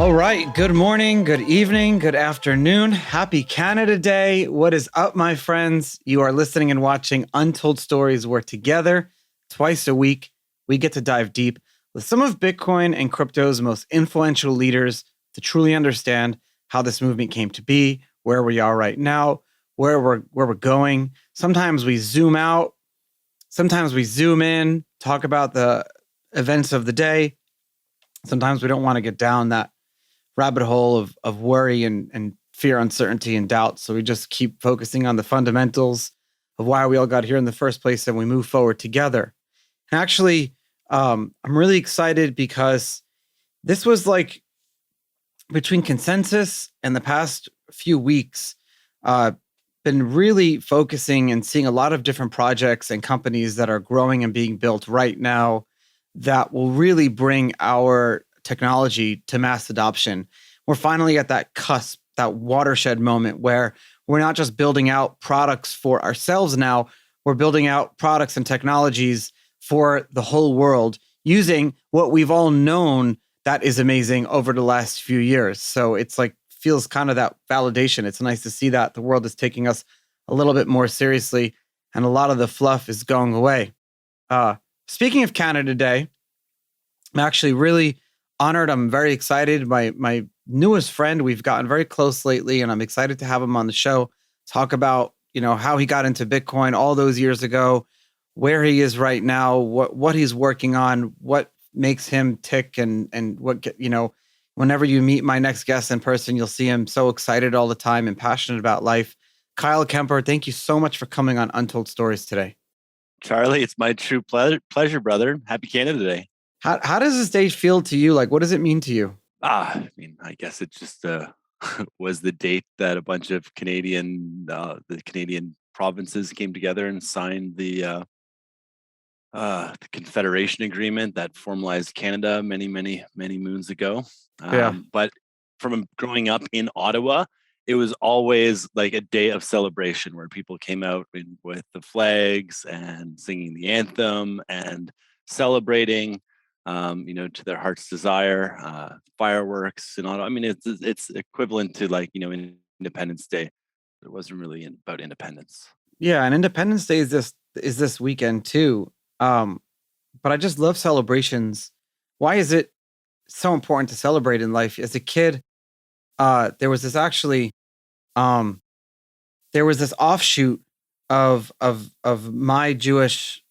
All right. Good morning, good evening, good afternoon. Happy Canada Day. What is up, my friends? You are listening and watching Untold Stories, where together, twice a week, we get to dive deep with some of Bitcoin and crypto's most influential leaders to truly understand how this movement came to be, where we are right now, where we're going. Sometimes we zoom out, sometimes we zoom in, talk about the events of the day. Sometimes we don't want to get down that rabbit hole of worry and fear, uncertainty, and doubt. So we just keep focusing on the fundamentals of why we all got here in the first place, and we move forward together. And actually, I'm really excited because this was like between consensus and the past few weeks, uh, been really focusing and seeing a lot of different projects and companies that are growing and being built right now that will really bring our technology to mass adoption. We're finally at that cusp, that watershed moment where we're not just building out products for ourselves now, we're building out products and technologies for the whole world using what we've all known that is amazing over the last few years. So it's like feels kind of that validation. It's nice to see that the world is taking us a little bit more seriously and a lot of the fluff is going away. Uh, Speaking of Canada Day, I'm actually really honored. I'm very excited. My newest friend, we've gotten very close lately, and I'm excited to have him on the show. Talk about how he got into Bitcoin all those years ago, where he is right now, what he's working on, what makes him tick, and whenever you meet my next guest in person, you'll see him so excited all the time and passionate about life. Kyle Kemper, thank you so much for coming on Untold Stories today. Charlie, it's my true pleasure, brother. Happy Canada Day. How does this day feel to you? Like, what does it mean to you? I guess it just was the date that a bunch of the Canadian provinces came together and signed the Confederation Agreement that formalized Canada many moons ago. Yeah. But from growing up in Ottawa, it was always like a day of celebration where people came out with the flags and singing the anthem and celebrating, to their heart's desire, fireworks and all. I mean, it's equivalent to Independence Day. It wasn't really about independence. Yeah, and Independence Day is this weekend too. Um, but I just love celebrations. Why is it so important to celebrate in life? As a kid, there was um this offshoot of my Jewish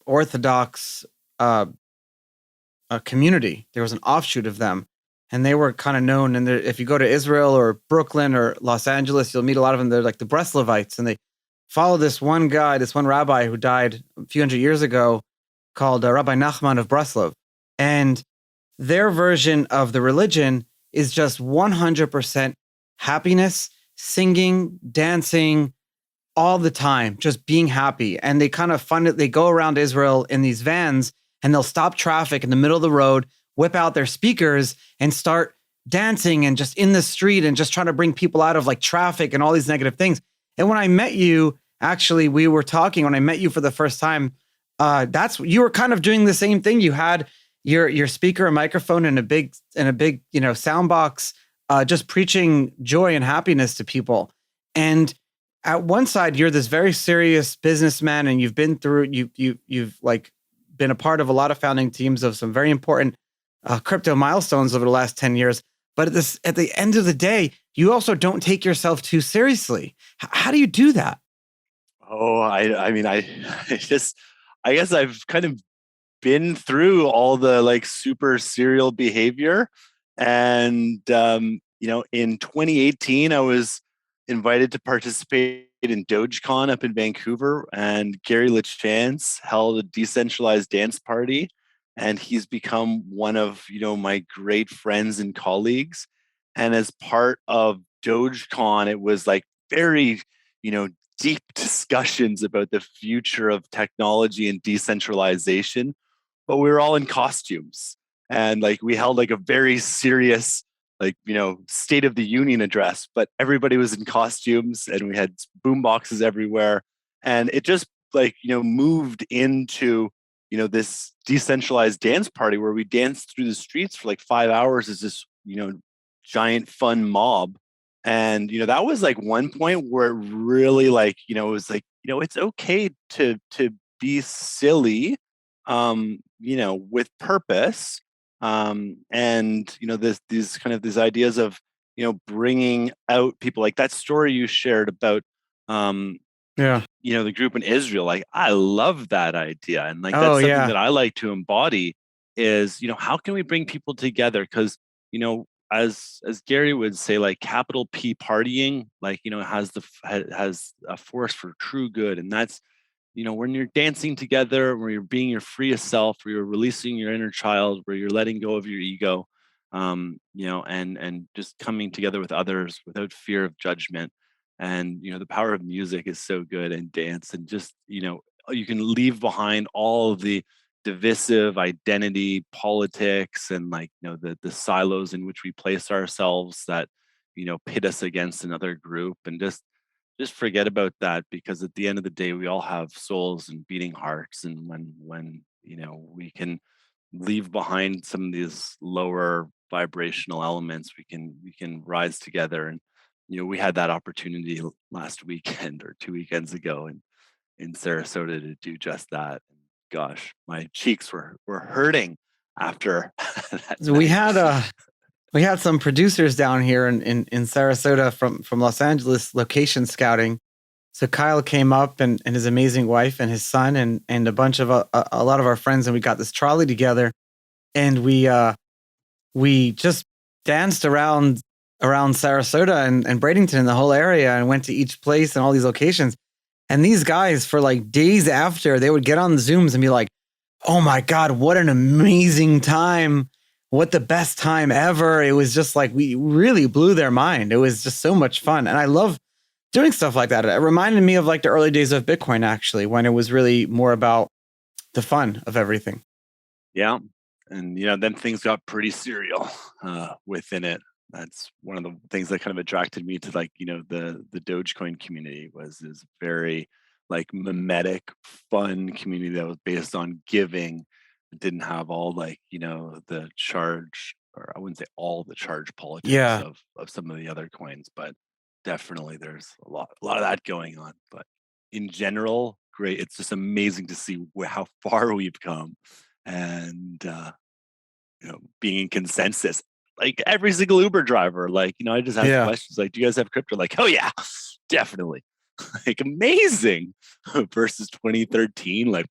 Orthodox community. There was an offshoot of them, and they were kind of known. And if you go to Israel or Brooklyn or Los Angeles, you'll meet a lot of them. They're like the Breslovites, and they follow this one guy, this one rabbi who died a few hundred years ago, called Rabbi Nachman of Breslov. And their version of the religion is just 100% happiness, singing, dancing, all the time, just being happy. And they kind of fund it. They go around Israel in these vans and they'll stop traffic in the middle of the road, whip out their speakers and start dancing and just in the street and just trying to bring people out of like traffic and all these negative things. And when I met you, actually, we were talking when I met you for the first time. You were kind of doing the same thing. You had your speaker, a microphone, and a big sound box, just preaching joy and happiness to people. And at one side, you're this very serious businessman, and you've been through you've like been a part of a lot of founding teams of some very important crypto milestones over the last 10 years. But at the end of the day, you also don't take yourself too seriously. How do you do that? Oh, I mean, I guess I've kind of been through all the like super serial behavior. And, in 2018, I was invited to participate in Dogecoin up in Vancouver, and Gary LeChance held a decentralized dance party. And he's become one of, my great friends and colleagues. And as part of Dogecoin, it was like very, you know, deep discussions about the future of technology and decentralization, but we were all in costumes, and like we held like a very serious state of the union address, but everybody was in costumes and we had boom boxes everywhere, and it just moved into this decentralized dance party where we danced through the streets for like 5 hours as this, giant fun mob. And, that was like one point where it really like, it was like, it's okay to be silly, with purpose. And, these kind of these ideas of, bringing out people like that story you shared about, um, Yeah. the group in Israel. Like, I love that idea. And like, Oh that's something yeah. that I like to embody is, how can we bring people together? Because, as Gary would say, like capital P partying, like, has a force for true good. And that's, when you're dancing together, where you're being your freest self, where you're releasing your inner child, where you're letting go of your ego, and just coming together with others without fear of judgment. And the power of music is so good, and dance, and just you can leave behind all of the divisive identity politics and like the silos in which we place ourselves that pit us against another group, and just forget about that, because at the end of the day we all have souls and beating hearts. And when we can leave behind some of these lower vibrational elements, we can rise together. And we had that opportunity last weekend or 2 weekends ago in Sarasota to do just that. And gosh, my cheeks were hurting after that So night. we had some producers down here in Sarasota from Los Angeles location scouting. So Kyle came up and his amazing wife and his son and a bunch of a lot of our friends, and we got this trolley together, and we just danced around Sarasota and Bradenton and the whole area, and went to each place and all these locations. And these guys, for like days after, they would get on the Zooms and be like, "Oh my God, what an amazing time. What the best time ever." It was just like we really blew their mind. It was just so much fun. And I love doing stuff like that. It reminded me of like the early days of Bitcoin, actually, when it was really more about the fun of everything. Yeah. And then things got pretty serial within it. That's one of the things that kind of attracted me to like, the Dogecoin community was this very like mimetic, fun community that was based on giving. It didn't have all like, the charge, or I wouldn't say all the charge politics Yeah. of some of the other coins, but definitely there's a lot of that going on. But in general, great. It's just amazing to see how far we've come. And being in consensus. Like every single Uber driver, like, I just ask Yeah. questions like, do you guys have crypto? Like, oh yeah, definitely. Like amazing versus 2013. Like,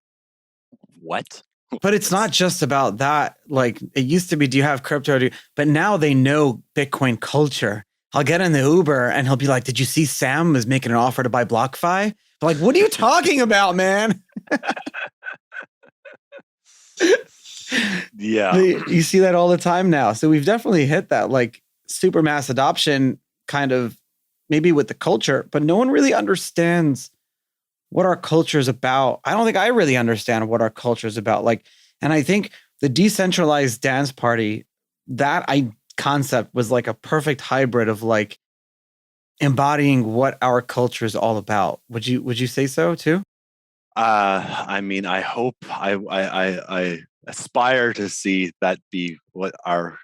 what? But it's not just about that. Like it used to be, do you have crypto? But now they know Bitcoin culture. I'll get in the Uber and he'll be like, "Did you see Sam is making an offer to buy BlockFi?" But like, what are you talking about, man? Yeah. You see that all the time now. So we've definitely hit that like super mass adoption kind of maybe with the culture, but no one really understands what our culture is about. I don't think I really understand what our culture is about. Like, and I think the decentralized dance party, that I concept was like a perfect hybrid of like embodying what our culture is all about. Would you say so too? I mean, I hope I aspire to see that be what our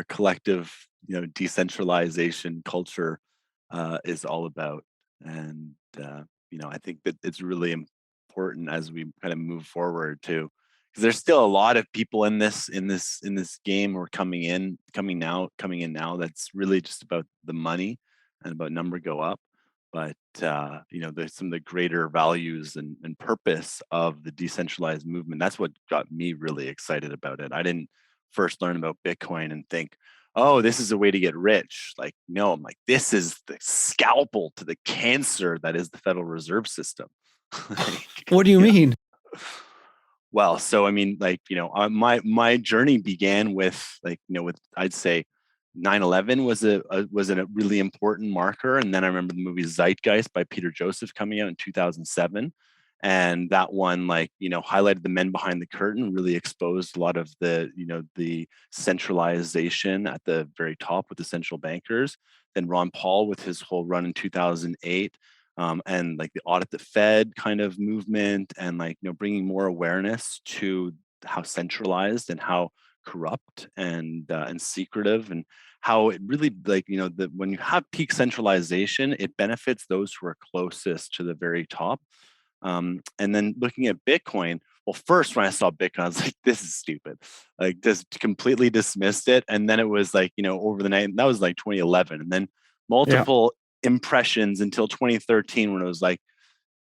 collective, decentralization culture is all about. And I think that it's really important as we kind of move forward too, because there's still a lot of people in this game, or coming in now, that's really just about the money and about number go up. But there's some of the greater values and purpose of the decentralized movement. That's what got me really excited about it. I didn't first learn about Bitcoin and think, oh, this is a way to get rich. Like, no, I'm like, this is the scalpel to the cancer that is the Federal Reserve System. Like, What do you yeah. mean? Well, so I mean, like, my journey began with like, with, I'd say 9/11 was a really important marker. And then I remember the movie Zeitgeist by Peter Joseph coming out in 2007. And that one, like, highlighted the men behind the curtain, really exposed a lot of the centralization at the very top with the central bankers. Then Ron Paul with his whole run in 2008. and like the audit the Fed kind of movement, and like bringing more awareness to how centralized and how corrupt and secretive, and how it really like that when you have peak centralization, it benefits those who are closest to the very top. And then looking at Bitcoin, well, first when I saw Bitcoin, I was like, this is stupid. Like, just completely dismissed it. And then it was like, over the night, that was like 2011. And then Yeah. multiple impressions until 2013, when it was like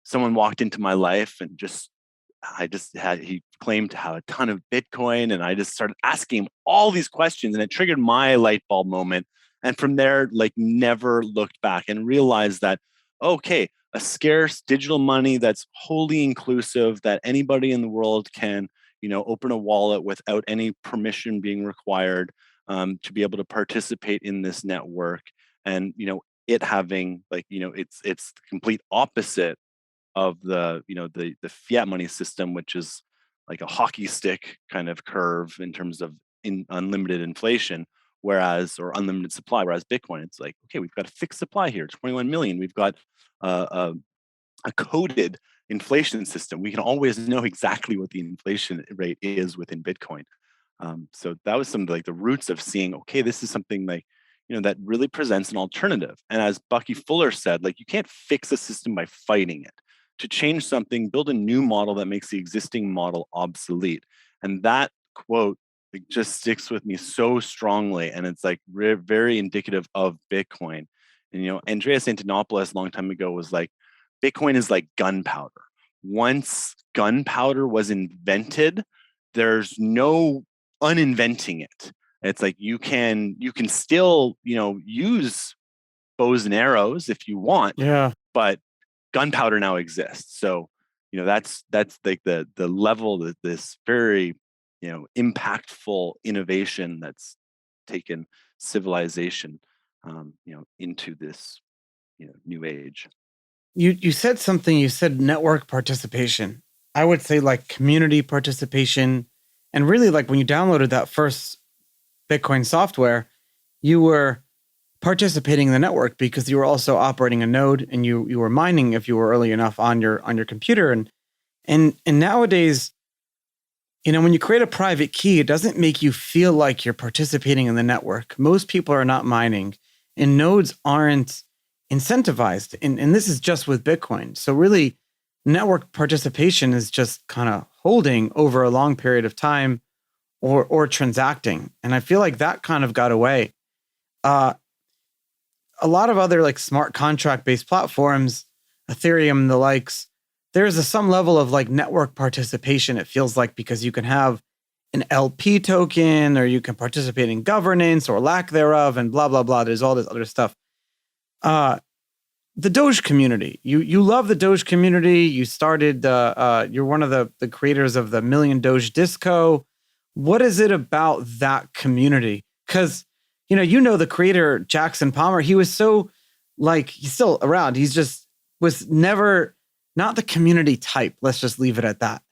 someone walked into my life and he claimed to have a ton of Bitcoin. And I just started asking him all these questions, and it triggered my light bulb moment. And from there, like, never looked back and realized that, okay, a scarce digital money that's wholly inclusive, that anybody in the world can, open a wallet without any permission being required, to be able to participate in this network. And, it having like, it's the complete opposite of the fiat money system, which is like a hockey stick kind of curve in terms of unlimited inflation, or unlimited supply. Whereas Bitcoin, it's like, okay, we've got a fixed supply here, 21 million. We've got a coded inflation system. We can always know exactly what the inflation rate is within Bitcoin. So that was some of like the roots of seeing, okay, this is something like, that really presents an alternative. And as Bucky Fuller said, like, you can't fix a system by fighting it. To change something, build a new model that makes the existing model obsolete. And that quote, like, just sticks with me so strongly. And it's like very indicative of Bitcoin. And, Andreas Antonopoulos a long time ago was like, Bitcoin is like gunpowder. Once gunpowder was invented, there's no uninventing it. It's like you can still, use bows and arrows if you want, Yeah. but gunpowder now exists. So, that's like the level that this very, impactful innovation that's taken civilization, into this, new age. You said something, you said network participation. I would say like community participation. And really, like when you downloaded that first Bitcoin software, you were participating in the network because you were also operating a node, and you were mining if you were early enough on your computer. And nowadays, when you create a private key, it doesn't make you feel like you're participating in the network. Most people are not mining, and nodes aren't incentivized. And this is just with Bitcoin. So really, network participation is just kind of holding over a long period of time, or transacting. And I feel like that kind of got away. Uh, a lot of other like smart contract based platforms, Ethereum and the likes, there's some level of like network participation, it feels like, because you can have an LP token, or you can participate in governance or lack thereof, and blah, blah, blah. There's all this other stuff. The Doge community, you love the Doge community. You started, you're one of the creators of the Million Doge Disco. What is it about that community? Because, the creator, Jackson Palmer, he was so, like, he's still around. He's just was never not the community type. Let's just leave it at that.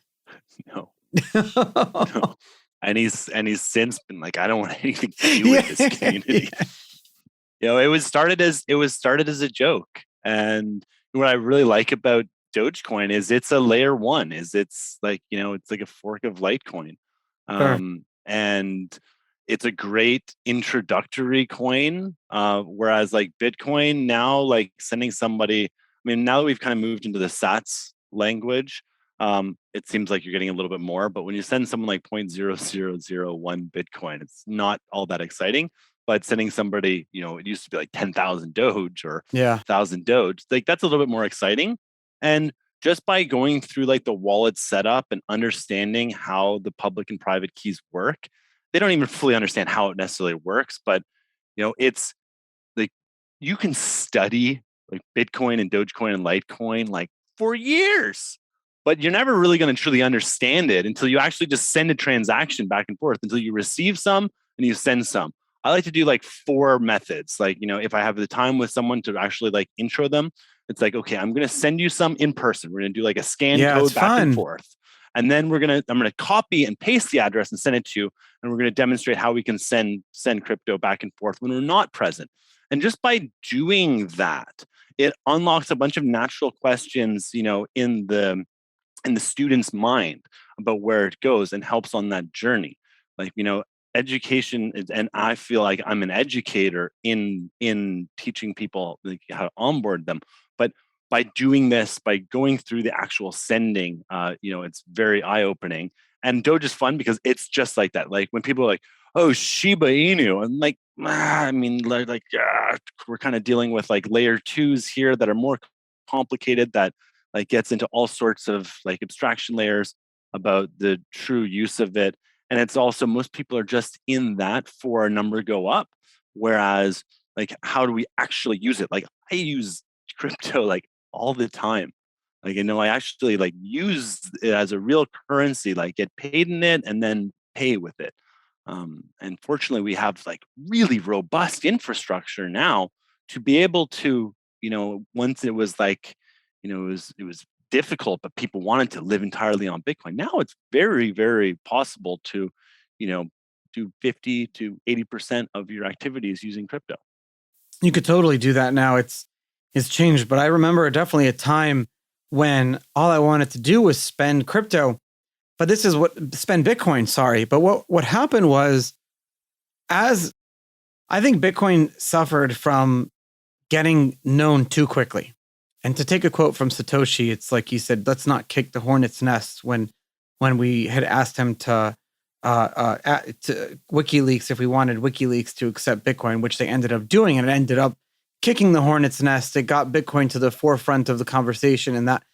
No. No. And he's since been like, I don't want anything to do with this community. Yeah. It was started as a joke. And what I really like about Dogecoin is it's a layer one. It's like, it's like a fork of Litecoin. Sure. And it's a great introductory coin. Whereas like Bitcoin now, like sending somebody, I mean, now that we've kind of moved into the Sats language, it seems like you're getting a little bit more. But when you send someone like 0.0001 Bitcoin, it's not all that exciting. But sending somebody, it used to be like 10,000 Doge or 1,000 Doge, like that's a little bit more exciting. And just by going through like the wallet setup and understanding how the public and private keys work, they don't even fully understand how it necessarily works. But, it's like you can study like Bitcoin and Dogecoin and Litecoin like for years, but you're never really going to truly understand it until you actually just send a transaction back and forth, until you receive some and you send some. I like to do like 4 methods. Like, if I have the time with someone to actually like intro them, it's like, okay, I'm going to send you some in person. We're going to do like a scan code back and forth. And then I'm going to copy and paste the address and send it to you. And we're going to demonstrate how we can send crypto back and forth when we're not present. And just by doing that, it unlocks a bunch of natural questions, in the student's mind about where it goes and helps on that journey. Like, education is, and I feel like I'm an educator in teaching people like how to onboard them. But by doing this, by going through the actual sending, it's very eye-opening. And Doge is fun because it's just like that. Like when people are like, oh, Shiba Inu, and like, I mean, we're kind of dealing with like layer twos here that are more complicated, that like gets into all sorts of like abstraction layers about the true use of it. And it's also, most people are just in that for a number go up. Whereas like, how do we actually use it? Like I use crypto like all the time. Like, I actually like use it as a real currency, like get paid in it and then pay with it. And fortunately, we have like really robust infrastructure now to be able to, once it was like, it was difficult, but people wanted to live entirely on Bitcoin. Now it's very, very possible to, you know, do 50 to 80% of your activities using crypto. You could totally do that now. It's changed, but I remember definitely a time when all I wanted to do was spend crypto. But this is what spend Bitcoin, sorry. But what happened was, as I think Bitcoin suffered from getting known too quickly. And to take a quote from Satoshi, it's like he said, "Let's not kick the hornet's nest." When we had asked him to WikiLeaks if we wanted WikiLeaks to accept Bitcoin, which they ended up doing, and it ended up kicking the hornet's nest. It got Bitcoin to the forefront of the conversation, and that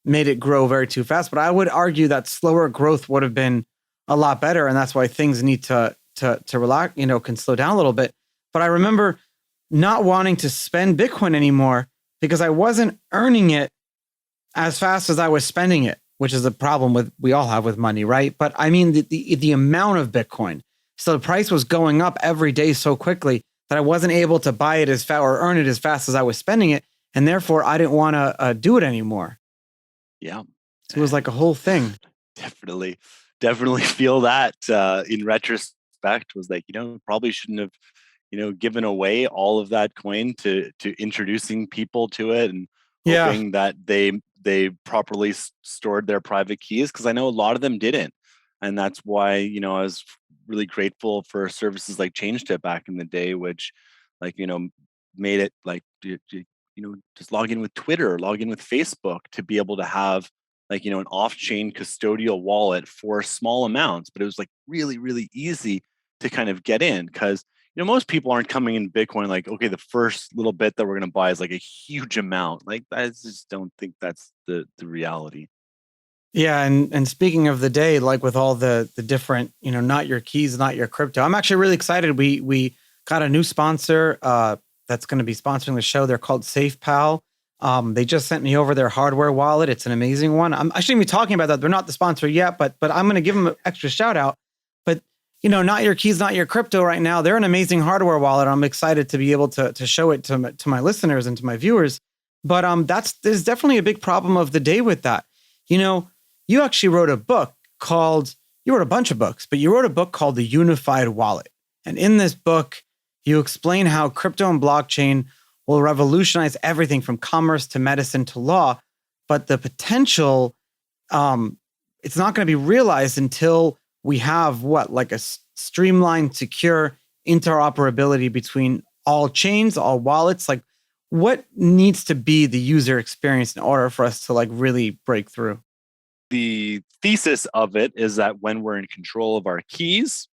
made it grow very too fast. But I would argue that slower growth would have been a lot better, and that's why things need to relax, can slow down a little bit. But I remember not wanting to spend Bitcoin anymore because I wasn't earning it as fast as I was spending it, which is a problem we all have with money, right? But I mean the amount of Bitcoin. So the price was going up every day so quickly that I wasn't able to buy it as fast or earn it as fast as I was spending it, and therefore I didn't want to do it anymore. Yeah, so it was like a whole thing. Definitely feel that in retrospect was like, probably shouldn't have, given away all of that coin to introducing people to it and hoping that they properly stored their private keys, because I know a lot of them didn't. And that's why, I was really grateful for services like ChangeTip back in the day, which like, made it like, just log in with Twitter, log in with Facebook to be able to have like, an off-chain custodial wallet for small amounts. But it was like really, really easy to kind of get in, because most people aren't coming in Bitcoin like, okay, the first little bit that we're going to buy is like a huge amount. Like, I just don't think that's the reality. Yeah, and speaking of the day, like with all the different, not your keys, not your crypto. I'm actually really excited. We got a new sponsor that's going to be sponsoring the show. They're called SafePal. They just sent me over their hardware wallet. It's an amazing one. I shouldn't be talking about that. They're not the sponsor yet, but I'm going to give them an extra shout out. But not your keys, not your crypto right now. They're an amazing hardware wallet. I'm excited to be able to show it to my listeners and to my viewers. But there's definitely a big problem of the day with that. You actually wrote a book you wrote a bunch of books, but you wrote a book called The Unified Wallet. And in this book, you explain how crypto and blockchain will revolutionize everything from commerce to medicine to law. But the potential, it's not going to be realized until we have like a streamlined, secure interoperability between all chains, all wallets. Like, what needs to be the user experience in order for us to like really break through? The thesis of it is that when we're in control of our keys,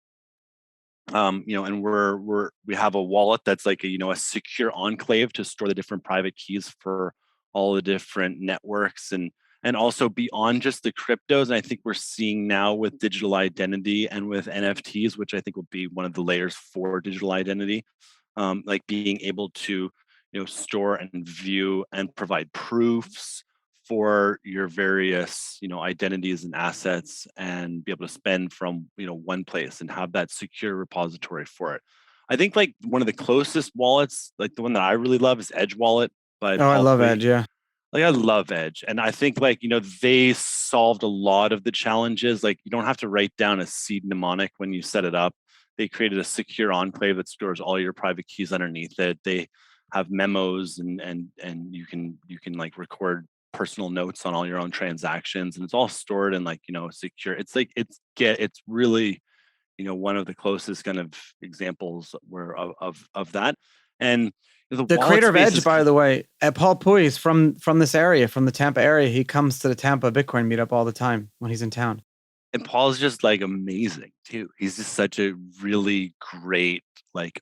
and we have a wallet that's like a secure enclave to store the different private keys for all the different networks, and also beyond just the cryptos. And I think we're seeing now with digital identity and with NFTs, which I think will be one of the layers for digital identity, like being able to store and view and provide proofs for your various identities and assets, and be able to spend from one place and have that secure repository for it. I think like one of the closest wallets, like the one that I really love, is Edge Wallet. But I love Edge. Yeah. Like I love Edge, and I think like they solved a lot of the challenges. Like you don't have to write down a seed mnemonic when you set it up. They created a secure enclave that stores all your private keys underneath it. They have memos, and you can like record personal notes on all your own transactions, and it's all stored in like, secure. It's like it's really, one of the closest kind of examples where of that. And the The wallet creator of space Edge, is by the way, Paul Pui is from this area, from the Tampa area. He comes to the Tampa Bitcoin meetup all the time when he's in town. and Paul's just like amazing too. He's just such a really great, like,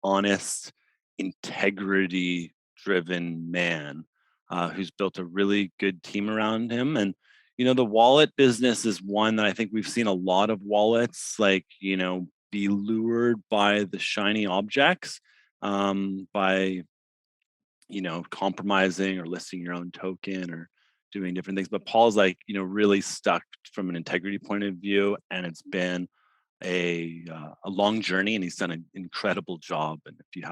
honest, integrity driven man, who's built a really good team around him. And the wallet business is one that I think we've seen a lot of wallets, like, be lured by the shiny objects, by compromising or listing your own token or doing different things. But Paul's like, really stuck from an integrity point of view, and it's been a long journey, and he's done an incredible job. And if you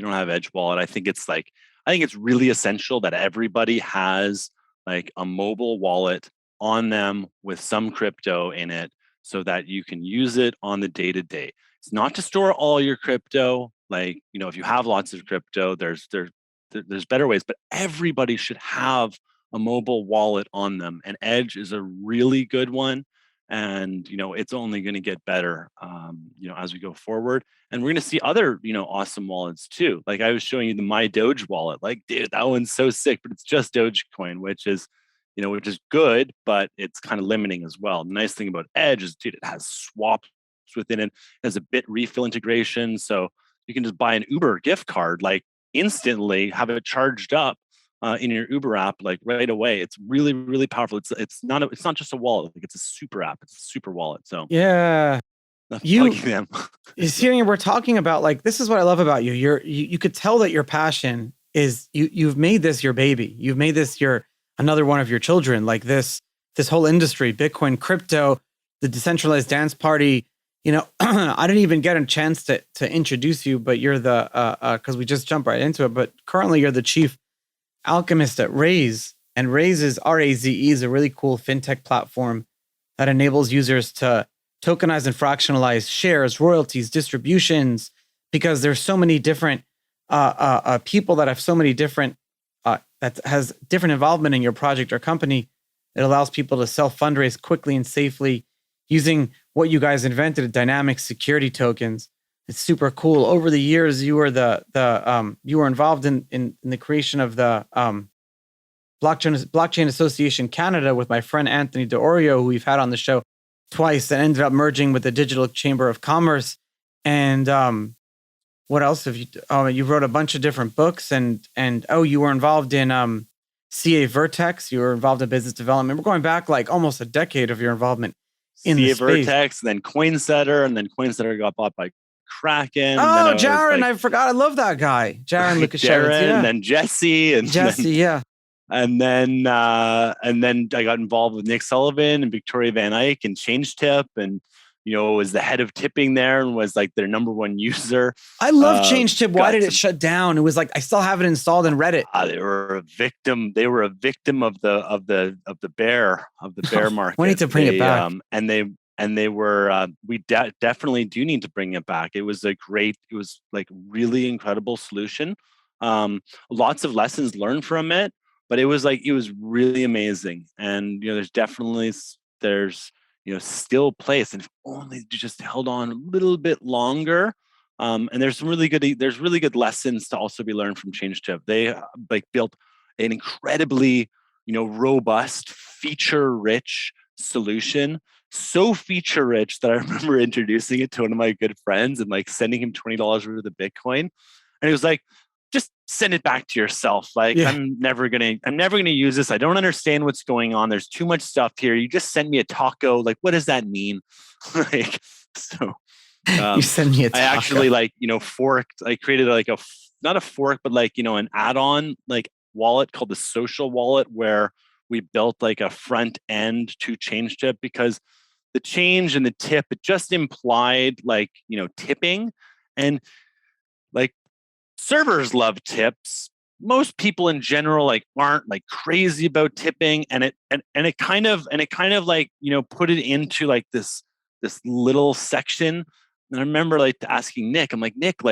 don't have Edge Wallet, I think it's really essential that everybody has like a mobile wallet on them with some crypto in it, so that you can use it on the day to day. It's not to store all your crypto. Like, if you have lots of crypto, there's better ways, but everybody should have a mobile wallet on them, and Edge is a really good one. And it's only going to get better, as we go forward. And we're going to see other awesome wallets too. Like I was showing you the My Doge wallet. Like, dude, that one's so sick, but it's just Dogecoin, which is good, but it's kind of limiting as well. The nice thing about Edge is, dude, it has swaps within it. It has a bit refill integration, so you can just buy an Uber gift card like instantly, have it charged up in your Uber app like right away. It's really, really powerful. It's not just a wallet. Like, it's a super app. It's a super wallet. So Yeah. plugging them. You see, we're talking about, like, this is what I love about you. You could tell that your passion is you've made this your baby. You've made this another one of your children. Like this whole industry, Bitcoin, crypto, the decentralized dance party. I didn't even get a chance to introduce you, but you're because we just jumped right into it. But currently, you're the chief alchemist at Raise, and Raise is RAZE is a really cool fintech platform that enables users to tokenize and fractionalize shares, royalties, distributions, because there's so many different people that have so many different that has different involvement in your project or company. It allows people to self fundraise quickly and safely using what you guys invented, dynamic security tokens. It's super cool. Over the years, you were you were involved in the creation of the Blockchain Association Canada with my friend Anthony DeOrio, who we've had on the show twice, and ended up merging with the Digital Chamber of Commerce. And what else have you? You wrote a bunch of different books, and you were involved in CA Vertex. You were involved in business development. We're going back like almost a decade of your involvement in the CA space. Vertex, and then Coinsetter, and then Coinsetter got bought by Kraken. Oh, Jaron, I forgot. I love that guy. Jaron Lukashevitz. Yeah. And then Jesse. Yeah. And then I got involved with Nick Sullivan and Victoria Van Eyck and ChangeTip, and was the head of tipping there and was like their number one user. I love ChangeTip. Why did it shut down? It was like I still have it installed in Reddit. They were a victim. They were a victim of the bear market. We need to bring it back. And they were. We definitely do need to bring it back. It was like really incredible solution. Lots of lessons learned from it, but it was really amazing. And there's still place, and if only you just held on a little bit longer. And there's really good lessons to also be learned from ChangeTip. They built an incredibly robust, feature-rich solution. So feature rich that I remember introducing it to one of my good friends and sending him $20 worth of Bitcoin, and he was like, "Just send it back to yourself. I'm never gonna use this. I don't understand what's going on. There's too much stuff here. You just sent me a taco. Like, what does that mean?" You send me a taco. I actually forked. I created not a fork, but an add-on wallet called the Social Wallet, where we built a front end to ChangeTip, because the change and the tip, it just implied tipping, and servers love tips. Most people in general aren't crazy about tipping, and it kind of put it into this little section. And I remember asking Nick, I'm like, "Nick,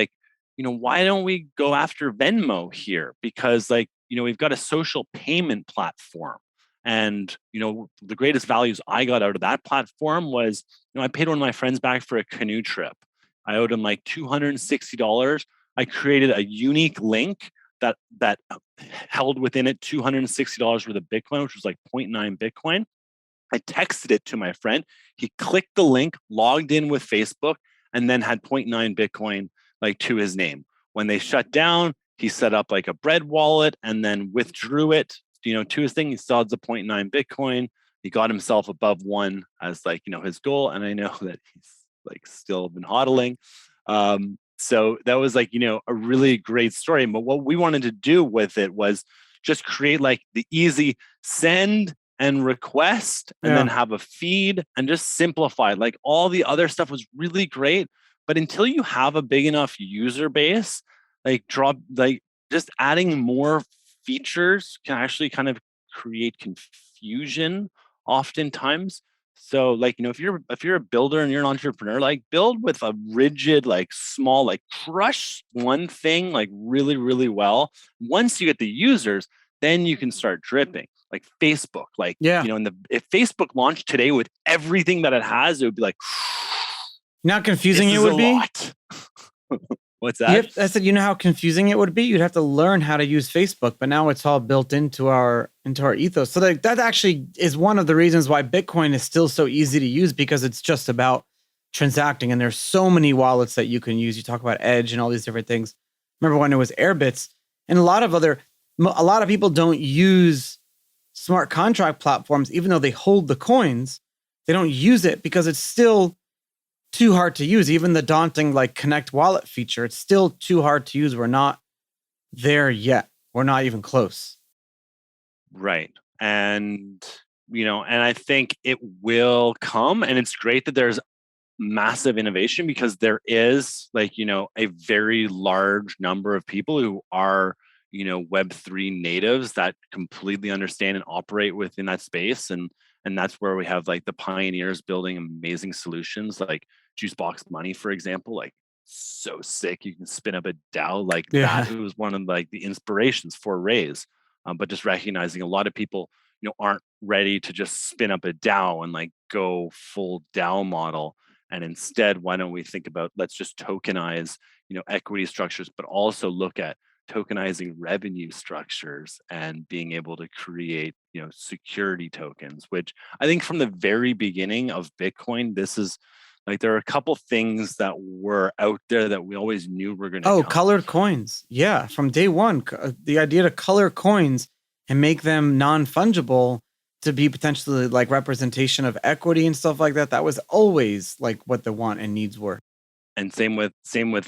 why don't we go after Venmo here? Because like, we've got a social payment platform. And, the greatest values I got out of that platform was, I paid one of my friends back for a canoe trip. I owed him like $260. I created a unique link that held within it $260 worth of Bitcoin, which was like 0.9 Bitcoin. I texted it to my friend. He clicked the link, logged in with Facebook, and then had 0.9 Bitcoin like to his name. When they shut down, he set up like a bread wallet and then withdrew it, to his thing. He still had the 0.9 Bitcoin. He got himself above one as like, his goal. And I know that he's like still been hodling. So that was like, a really great story. But what we wanted to do with it was just create like the easy send and request and then have a feed and just simplify. Like all the other stuff was really great, but until you have a big enough user base, just adding more features can actually kind of create confusion oftentimes. So like, if you're a builder and you're an entrepreneur, like build with a rigid, like small, like crush one thing like really, really well. Once you get the users, then you can start dripping. Like Facebook, like, if Facebook launched today with everything that it has, it would be like, not confusing it would be. What's that? I said, how confusing it would be. You'd have to learn how to use Facebook, but now it's all built into our ethos. So that actually is one of the reasons why Bitcoin is still so easy to use, because it's just about transacting, and there's so many wallets that you can use. You talk about Edge and all these different things. Remember when it was Airbits, and a lot of people don't use smart contract platforms, even though they hold the coins. They don't use it because it's still too hard to use. Even the daunting like Connect Wallet feature, it's still too hard to use. We're not there yet. We're not even close. Right. And, and I think it will come, and it's great that there's massive innovation, because there is like, a very large number of people who are, Web3 natives that completely understand and operate within that space. And that's where we have like the pioneers building amazing solutions like Juicebox Money, for example. Like so sick. You can spin up a DAO like that. It was one of like the inspirations for Raise. But just recognizing a lot of people, aren't ready to just spin up a DAO and like go full DAO model. And instead, why don't we think about, let's just tokenize, equity structures, but also look at tokenizing revenue structures and being able to create, security tokens, which I think from the very beginning of Bitcoin, this is like, there are a couple things that were out there that we always knew were going to come. Colored coins. Yeah. From day one, the idea to color coins and make them non-fungible to be potentially like representation of equity and stuff like that. That was always like what the want and needs were. And same with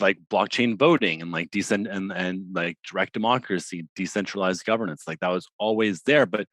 like blockchain voting and like and like direct democracy, decentralized governance. Like that was always there. But,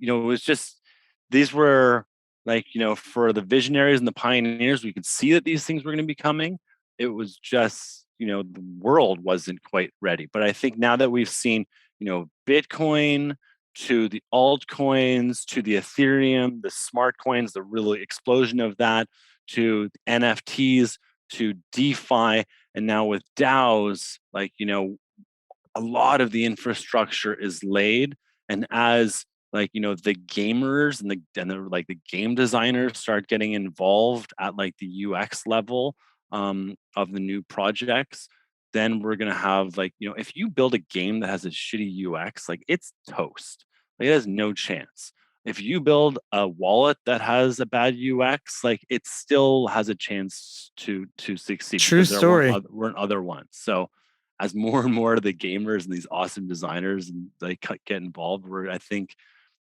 it was just, these were like, for the visionaries and the pioneers, we could see that these things were going to be coming. It was just, the world wasn't quite ready. But I think now that we've seen, Bitcoin to the altcoins, to the Ethereum, the smart coins, the real explosion of that, to NFTs, to DeFi, and now with DAOs, like, a lot of the infrastructure is laid. And as like, the gamers and the like the game designers start getting involved at like the UX level of the new projects, then we're going to have like, if you build a game that has a shitty UX, like it's toast. Like it has no chance. If you build a wallet that has a bad UX, like it still has a chance to succeed. True story. There weren't other ones. So as more and more of the gamers and these awesome designers and they get involved, I think,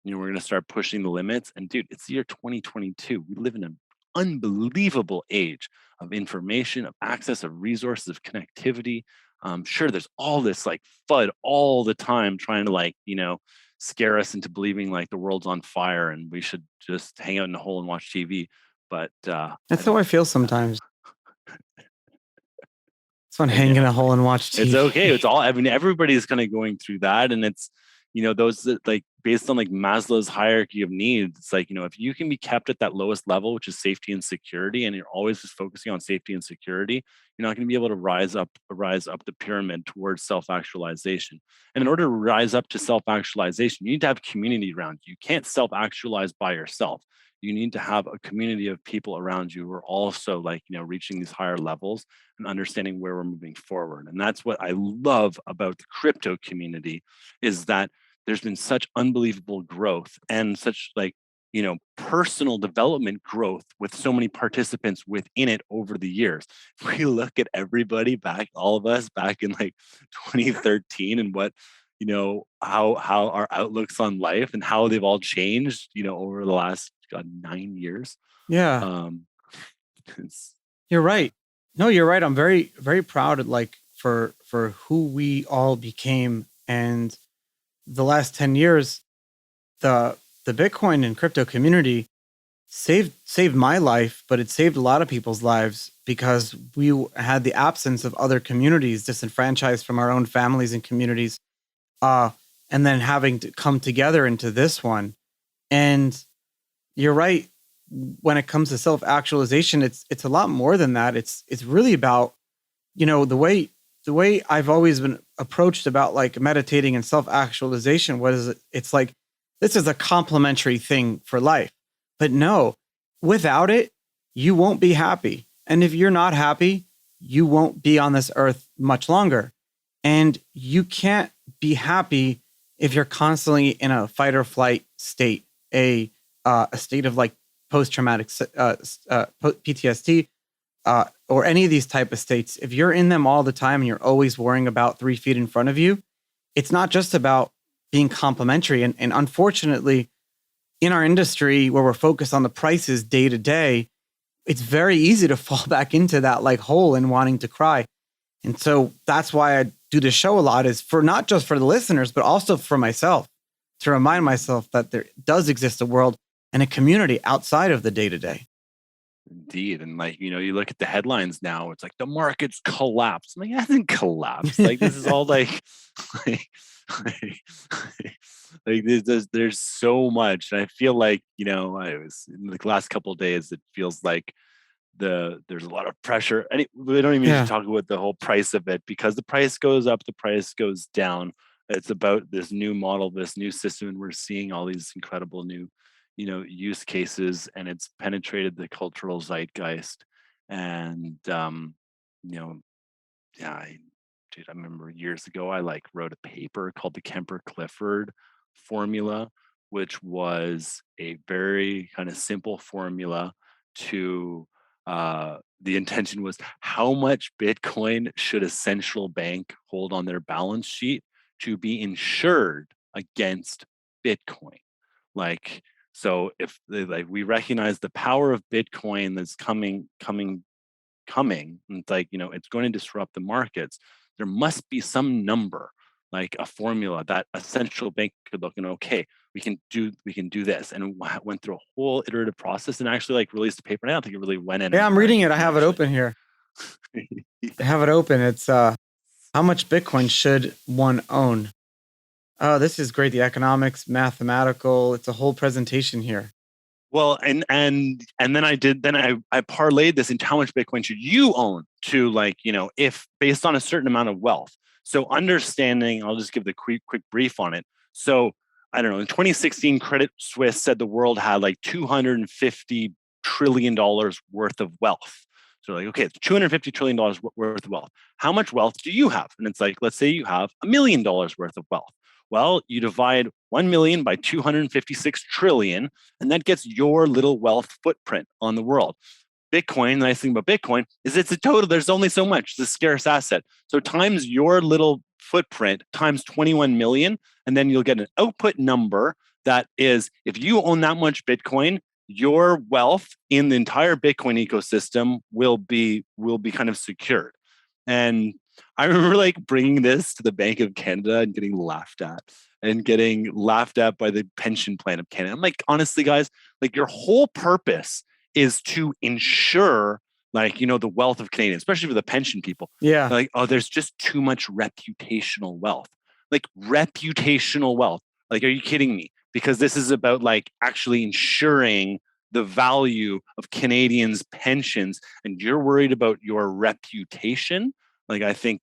we're going to start pushing the limits. And dude, it's the year 2022. We live in an unbelievable age of information, of access, of resources, of connectivity. Sure, there's all this like FUD all the time trying to like, scare us into believing like the world's on fire and we should just hang out in a hole and watch TV. But that's how I feel sometimes. It's fun hanging in a hole and watch TV. It's okay. It's all, I mean, everybody's kind of going through that. And it's, those that like based on like Maslow's hierarchy of needs, it's like, if you can be kept at that lowest level, which is safety and security, and you're always just focusing on safety and security, you're not going to be able to rise up the pyramid towards self-actualization. And in order to rise up to self-actualization, you need to have community around you. You can't self-actualize by yourself. You need to have a community of people around you who are also like, reaching these higher levels and understanding where we're moving forward. And that's what I love about the crypto community, is that there's been such unbelievable growth and such like, personal development growth with so many participants within it over the years. If we look at everybody back, all of us back in like 2013, and what, how our outlooks on life and how they've all changed, over the last 9 years. Yeah. You're right. No, you're right. I'm very, very proud like for who we all became. And the last 10 years, the Bitcoin and crypto community saved my life, but it saved a lot of people's lives because we had the absence of other communities, disenfranchised from our own families and communities, and then having to come together into this one. And you're right. When it comes to self-actualization, it's a lot more than that. It's really about, the way I've always been approached about like meditating and self-actualization. What is it? It's like, this is a complementary thing for life. But no, without it, you won't be happy. And if you're not happy, you won't be on this earth much longer. And you can't be happy if you're constantly in a fight or flight state, a state of like post-traumatic PTSD, or any of these type of states. If you're in them all the time and you're always worrying about 3 feet in front of you, it's not just about being complementary. And unfortunately, in our industry where we're focused on the prices day to day, it's very easy to fall back into that like hole and wanting to cry. And so that's why I do this show a lot, is for not just for the listeners, but also for myself, to remind myself that there does exist a world and a community outside of the day to day. Indeed. And like, you look at the headlines now, it's like the market's collapsed. I'm like, it hasn't collapsed. Like, this is all like, like there's so much. And I feel like, I was in the last couple of days, it feels like there's a lot of pressure. And we don't even need to talk about the whole price of it, because the price goes up, the price goes down. It's about this new model, this new system, and we're seeing all these incredible new use cases, and it's penetrated the cultural zeitgeist. And I remember years ago I like wrote a paper called the Kemper-Clifford formula, which was a very kind of simple formula to the intention was, how much Bitcoin should a central bank hold on their balance sheet to be insured against Bitcoin? Like, so if we recognize the power of Bitcoin that's coming, and it's like, it's going to disrupt the markets, there must be some number, like a formula that a central bank could look and, okay, we can do this. And went through a whole iterative process and actually like released a paper. And I don't think it really went in. Yeah, I'm reading it. I have it open here. I have it open. It's how much Bitcoin should one own? Oh, this is great. The economics, mathematical. It's a whole presentation here. Well, and then I parlayed this into how much Bitcoin should you own, to like, if based on a certain amount of wealth. So understanding, I'll just give the quick brief on it. So I don't know, in 2016, Credit Suisse said the world had like $250 trillion worth of wealth. So like, okay, it's $250 trillion worth of wealth. How much wealth do you have? And it's like, let's say you have $1 million worth of wealth. Well, you divide 1 million by 256 trillion, and that gets your little wealth footprint on the world. Bitcoin, the nice thing about Bitcoin is it's a total, there's only so much, it's a scarce asset. So times your little footprint times 21 million, and then you'll get an output number that is, if you own that much Bitcoin, your wealth in the entire Bitcoin ecosystem will be kind of secured. And I remember like bringing this to the Bank of Canada and getting laughed at by the pension plan of Canada. I'm like, honestly, guys, like your whole purpose is to ensure like, the wealth of Canadians, especially for the pension people. Yeah. Like, oh, there's just too much reputational wealth. Like reputational wealth. Like, are you kidding me? because this is about like actually ensuring the value of Canadians' pensions, and you're worried about your reputation, like I think,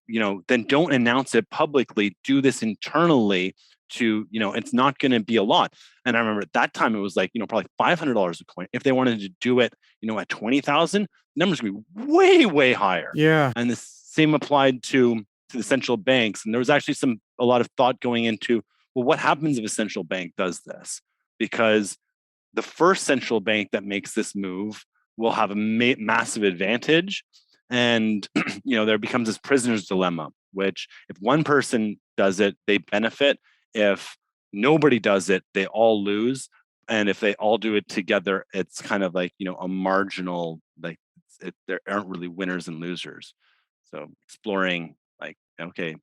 then don't announce it publicly. Do this internally to, it's not going to be a lot. And I remember at that time it was like, probably $500 a coin. If they wanted to do it, at 20,000, numbers going to be way, way higher. Yeah. And the same applied to the central banks. And there was actually a lot of thought going into, well, what happens if a central bank does this? Because the first central bank that makes this move will have a massive advantage. And, there becomes this prisoner's dilemma, which if one person does it, they benefit. If nobody does it, they all lose. And if they all do it together, it's kind of like, a marginal, like there aren't really winners and losers. So exploring like, okay,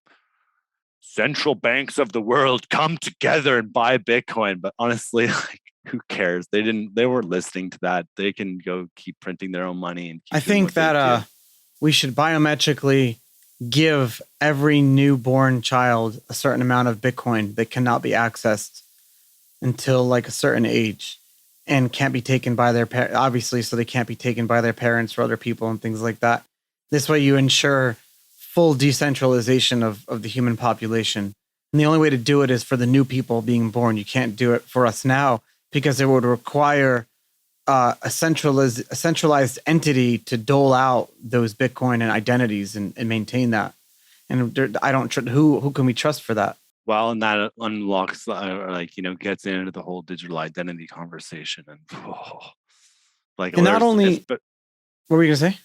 central banks of the world come together and buy Bitcoin. But honestly, like, who cares? They weren't listening to that. They can go keep printing their own money. And I think that we should biometrically give every newborn child a certain amount of Bitcoin that cannot be accessed until like a certain age and can't be taken by their parents, obviously, so they can't be taken by their parents or other people and things like that. This way you ensure full decentralization of the human population. And the only way to do it is for the new people being born. You can't do it for us now because it would require a centralized entity to dole out those Bitcoin and identities and maintain that. And I don't who can we trust for that? Well, and that unlocks, gets into the whole digital identity conversation. And and not only, what were you gonna say?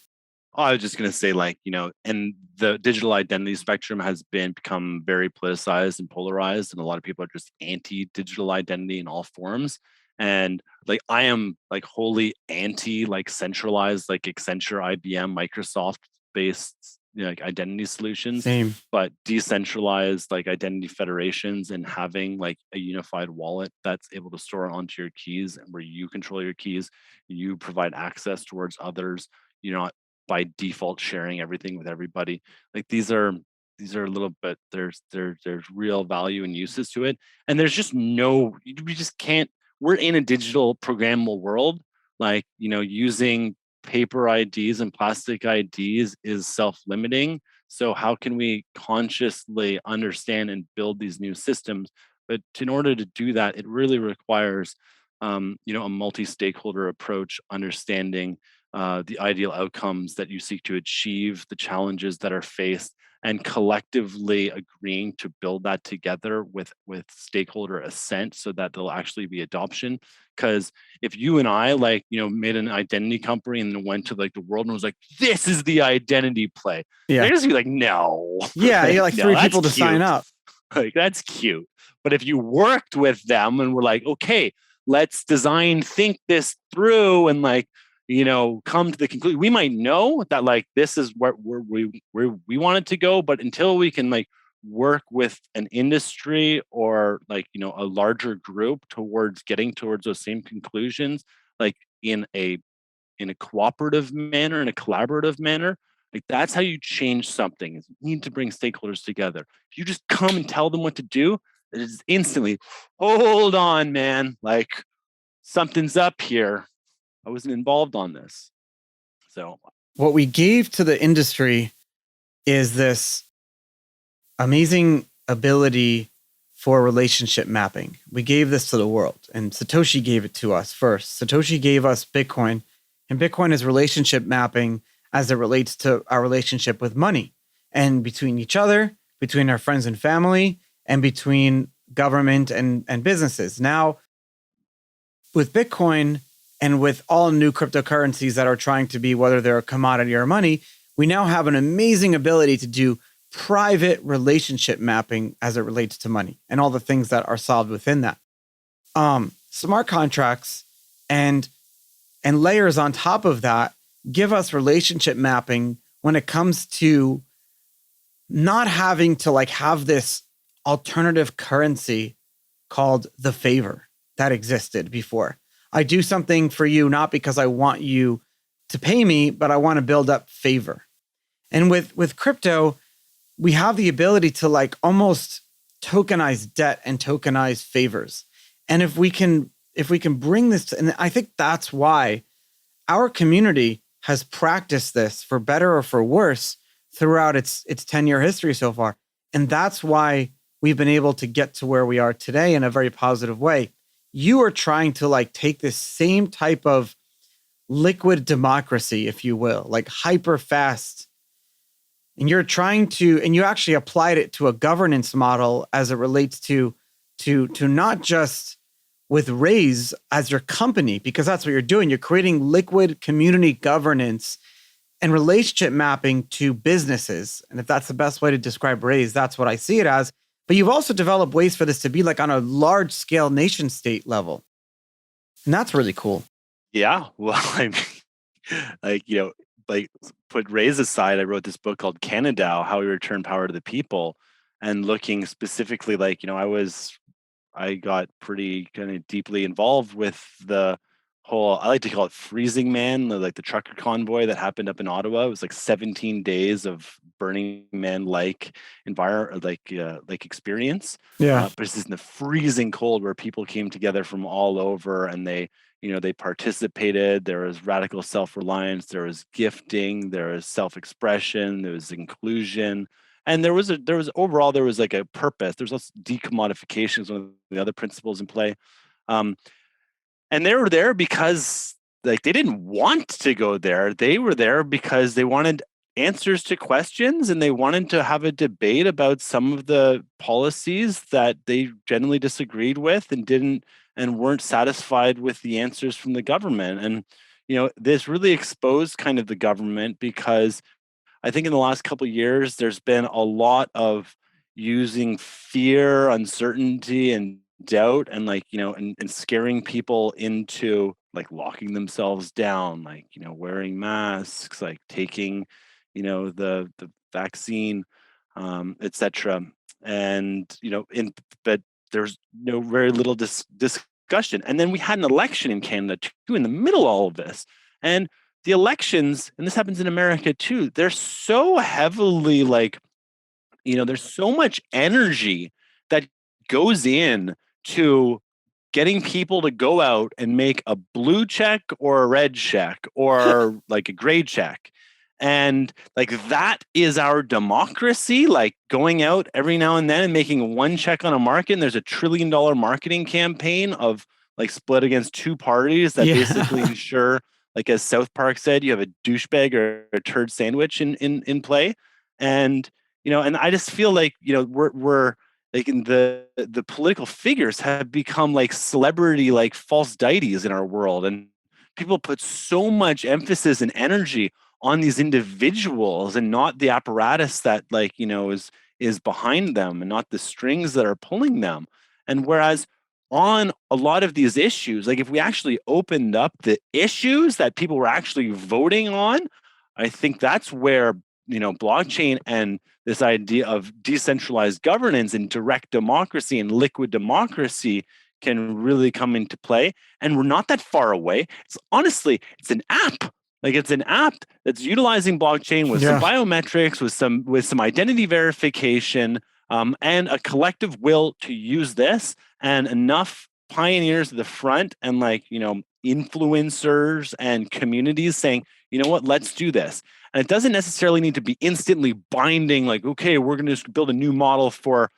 I was just going to say, and the digital identity spectrum has become very politicized and polarized, and a lot of people are just anti-digital identity in all forms. And like, I am like wholly anti like centralized, like Accenture, IBM, Microsoft based, like identity solutions. Same. But decentralized like identity federations and having like a unified wallet that's able to store onto your keys and where you control your keys, you provide access towards others. You're not by default sharing everything with everybody. Like these are a little bit, there's real value and uses to it. And there's just we just can't, we're in a digital programmable world. Like, using paper IDs and plastic IDs is self-limiting. So how can we consciously understand and build these new systems? But in order to do that, it really requires, a multi-stakeholder approach, understanding the ideal outcomes that you seek to achieve, the challenges that are faced, and collectively agreeing to build that together with stakeholder assent so that there'll actually be adoption. Because if you and I made an identity company and then went to like the world and was like, this is the identity play, they're just be like, no. Yeah, you like three people to sign up. Like, that's cute. But if you worked with them and were like, okay, let's think this through and come to the conclusion, we might know that like this is where we want it to go, but until we can work with an industry or a larger group towards getting towards those same conclusions, like in a cooperative manner, in a collaborative manner, that's how you change something. Is you need to bring stakeholders together. If you just come and tell them what to do, it is instantly, hold on, man, something's up here. I wasn't involved on this. So what we gave to the industry is this amazing ability for relationship mapping. We gave this to the world, and Satoshi gave it to us first. Satoshi gave us Bitcoin, and Bitcoin is relationship mapping as it relates to our relationship with money and between each other, between our friends and family, and between government and businesses. Now, with Bitcoin, and with all new cryptocurrencies that are trying to be, whether they're a commodity or money, we now have an amazing ability to do private relationship mapping as it relates to money and all the things that are solved within that. Smart contracts and layers on top of that give us relationship mapping when it comes to not having to have this alternative currency called the favor that existed before. I do something for you, not because I want you to pay me, but I want to build up favor. And with crypto, we have the ability to almost tokenize debt and tokenize favors. And if we can bring this, and I think that's why our community has practiced this for better or for worse throughout its 10-year history so far. And that's why we've been able to get to where we are today in a very positive way. You are trying to like take this same type of liquid democracy, if you will, like hyper fast. And you're trying to, and you actually applied it to a governance model as it relates to not just with Raise as your company, because that's what you're doing. You're creating liquid community governance and relationship mapping to businesses. And if that's the best way to describe Raise, that's what I see it as. But you've also developed ways for this to be like on a large scale nation state level. And that's really cool. Yeah. Well, I mean, like, like put Raise aside, I wrote this book called Canada, How We Return Power to the People, and looking specifically like, I got pretty kind of deeply involved with the whole, I like to call it Freezing Man, like the trucker convoy that happened up in Ottawa. It was like 17 days of Burning Man like environment, like experience. Yeah. But it's just in the freezing cold where people came together from all over, and they participated. There was radical self-reliance, there was gifting, there was self-expression, there was inclusion, and there was overall there was like a purpose. There's also decommodification is one of the other principles in play. And they were there because like they didn't want to go there. They were there because they wanted answers to questions, and they wanted to have a debate about some of the policies that they generally disagreed with and weren't satisfied with the answers from the government. And this really exposed kind of the government, because I think in the last couple of years there's been a lot of using fear, uncertainty, and doubt, and and scaring people into like locking themselves down, like wearing masks, like taking the vaccine, etc. And but there's very little discussion. And then we had an election in Canada too in the middle of all of this. And the elections, and this happens in America too, they're so heavily like, there's so much energy that goes in to getting people to go out and make a blue check or a red check or like a gray check. And like that is our democracy, like going out every now and then and making one check on a market. And there's $1 trillion marketing campaign of like split against two parties that basically ensure, like as South Park said, you have a douchebag or a turd sandwich in play. And and I just feel like we're like in the political figures have become like celebrity, like false deities in our world, and people put so much emphasis and energy on these individuals and not the apparatus that like is behind them, and not the strings that are pulling them. And whereas on a lot of these issues, like if we actually opened up the issues that people were actually voting on, I think that's where blockchain and this idea of decentralized governance and direct democracy and liquid democracy can really come into play. And we're not that far away. It's an app. Like it's an app that's utilizing blockchain with some biometrics, with some identity verification, and a collective will to use this, and enough pioneers at the front, and like influencers and communities saying, what, let's do this. And it doesn't necessarily need to be instantly binding, like, okay, we're going to just build a new model for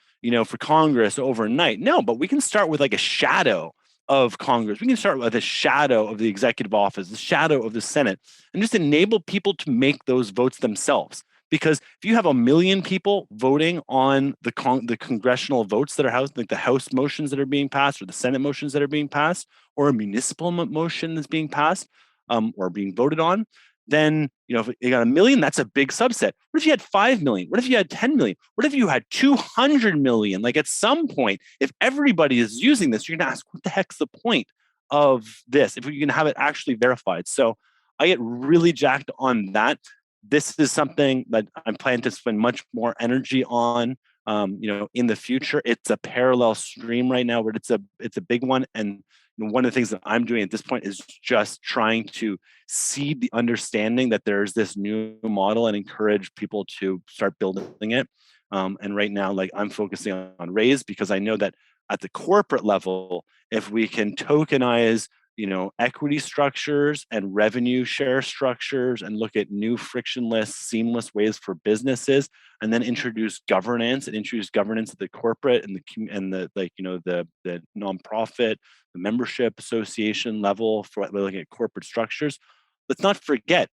Congress overnight. No, but we can start with like a shadow of Congress. We can start with a shadow of the executive office, the shadow of the Senate, and just enable people to make those votes themselves. Because if you have 1 million people voting on the congressional votes that are housed, like the House motions that are being passed, or the Senate motions that are being passed, or a municipal motion that's being passed, or being voted on, then if you got 1 million, that's a big subset. What if you had 5 million? What if you had 10 million? What if you had 200 million? Like at some point, if everybody is using this, you're gonna ask, what the heck's the point of this if we can have it actually verified? So I get really jacked on that. This is something that I'm planning to spend much more energy on in the future. It's a parallel stream right now, but it's a big one. And one of the things that I'm doing at this point is just trying to seed the understanding that there's this new model and encourage people to start building it. And right now, like I'm focusing on Raise, because I know that at the corporate level, if we can tokenize, equity structures and revenue share structures and look at new frictionless, seamless ways for businesses, and then introduce governance at the corporate and the the nonprofit, the membership association level for looking at corporate structures. Let's not forget,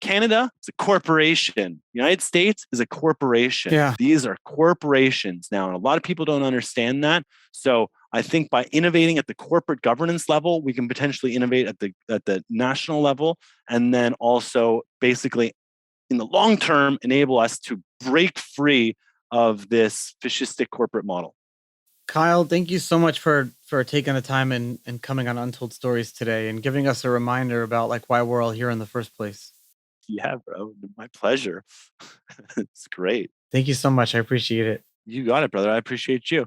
Canada is a corporation. United States is a corporation. Yeah. These are corporations now, and a lot of people don't understand that. So I think by innovating at the corporate governance level, we can potentially innovate at the national level, and then also basically in the long term enable us to break free of this fascistic corporate model. Kyle, thank you so much for taking the time and coming on Untold Stories today and giving us a reminder about like why we're all here in the first place. Yeah, bro, my pleasure. It's great. Thank you so much. I appreciate it. You got it, brother. I appreciate you.